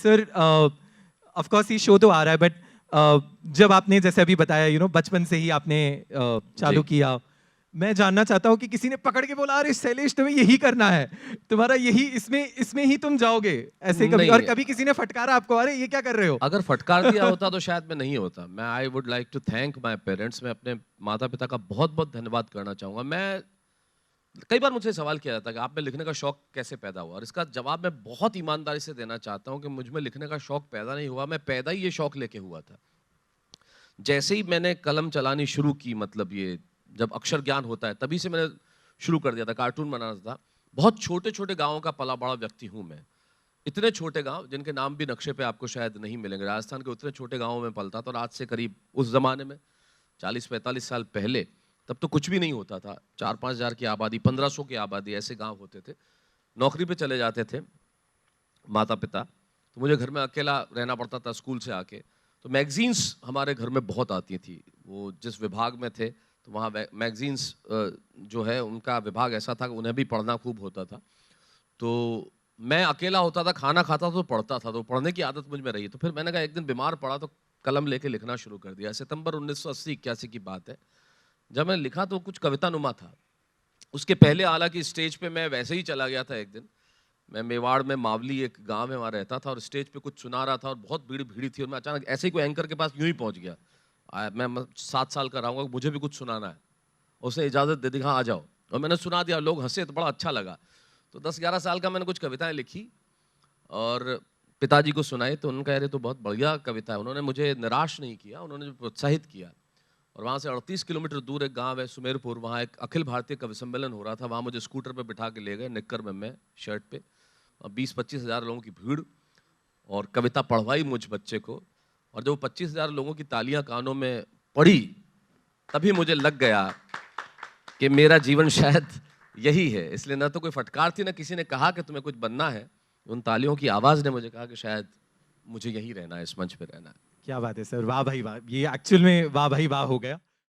Sir of course ये show तो आ रहा है बट जब आपने जैसे अभी बताया बचपन से ही आपने चालू किया, मैं जानना चाहता हूँ कि किसी ने पकड़ के बोला अरे शैलेश तुम्हें यही करना है, तुम्हारा यही इसमें इसमें ही तुम जाओगे ऐसे कभी? और कभी किसी ने फटकारा आपको अरे ये क्या कर रहे हो? अगर फटकार दिया होता तो शायद मैं नहीं होता। मैं I would like to thank my parents. मैं अपने माता पिता का बहुत बहुत धन्यवाद करना चाहूँगा। मैं कई बार मुझसे सवाल किया जाता है कि आप में लिखने का शौक कैसे पैदा हुआ, और इसका जवाब मैं बहुत ईमानदारी से देना चाहता हूँ कि मुझ में लिखने का शौक पैदा नहीं हुआ, मैं पैदा ही ये शौक लेके हुआ था। जैसे ही मैंने कलम चलानी शुरू की, मतलब ये जब अक्षर ज्ञान होता है तभी से मैंने शुरू कर दिया था, कार्टून बनाना था। बहुत छोटे छोटे गाँवों का पला बड़ा व्यक्ति हूँ मैं। इतने छोटे गांव जिनके नाम भी नक्शे पे आपको शायद नहीं मिलेंगे, राजस्थान के उतने छोटे गांवों में पलता था। और आज से करीब उस जमाने में 40-45 साल पहले, तब तो कुछ भी नहीं होता था। 4-5 हज़ार की आबादी, 1500 की आबादी, ऐसे गांव होते थे। नौकरी पे चले जाते थे माता पिता, तो मुझे घर में अकेला रहना पड़ता था स्कूल से आके। तो मैगजीन्स हमारे घर में बहुत आती थी। वो जिस विभाग में थे तो वहाँ मैगजीन्स जो है उनका विभाग ऐसा था कि उन्हें भी पढ़ना खूब होता था। तो मैं अकेला होता था, खाना खाता था तो पढ़ता था, तो पढ़ने की आदत मुझ में रही। तो फिर मैंने कहा एक दिन बीमार पड़ा तो कलम लेके लिखना शुरू कर दिया। सितंबर 1980-81 की बात है। जब मैंने लिखा तो कुछ कविता नुमा था। उसके पहले हालांकि स्टेज पे मैं वैसे ही चला गया था। एक दिन मैं मेवाड़ में मावली एक गांव है वहाँ रहता था, और स्टेज पे कुछ सुना रहा था और बहुत भीड़ भीड़ी थी, और मैं अचानक ऐसे ही कोई एंकर के पास यूं ही पहुंच गया। मैं 7 साल का रहूँगा, मुझे भी कुछ सुनाना है। उसे इजाज़त दे दी, हाँ आ जाओ। और मैंने सुना दिया, लोग हंसे तो बड़ा अच्छा लगा। तो 10-11 साल का मैंने कुछ कविताएं लिखी और पिताजी को सुनाई, तो उनका अरे तो बहुत बढ़िया कविता है। उन्होंने मुझे निराश नहीं किया, उन्होंने प्रोत्साहित किया। और वहाँ से 38 किलोमीटर दूर एक गांव है सुमेरपुर, वहाँ एक अखिल भारतीय कवि सम्मेलन हो रहा था। वहाँ मुझे स्कूटर पे बिठा के ले गए, निक्कर में मैं, शर्ट पे, और 20-25 हज़ार लोगों की भीड़, और कविता पढ़वाई मुझ बच्चे को। और जब 25 हज़ार लोगों की तालियां कानों में पड़ी, तभी मुझे लग गया कि मेरा जीवन शायद यही है। इसलिए ना तो कोई फटकार थी, ना किसी ने कहा कि तुम्हें कुछ बनना है। उन तालियों की आवाज़ ने मुझे कहा कि शायद मुझे यहीं रहना है, इस मंच पे रहना है। क्या बात है सर, वाह भाई वाह, ये एक्चुअल में वाह भाई वाह हो गया।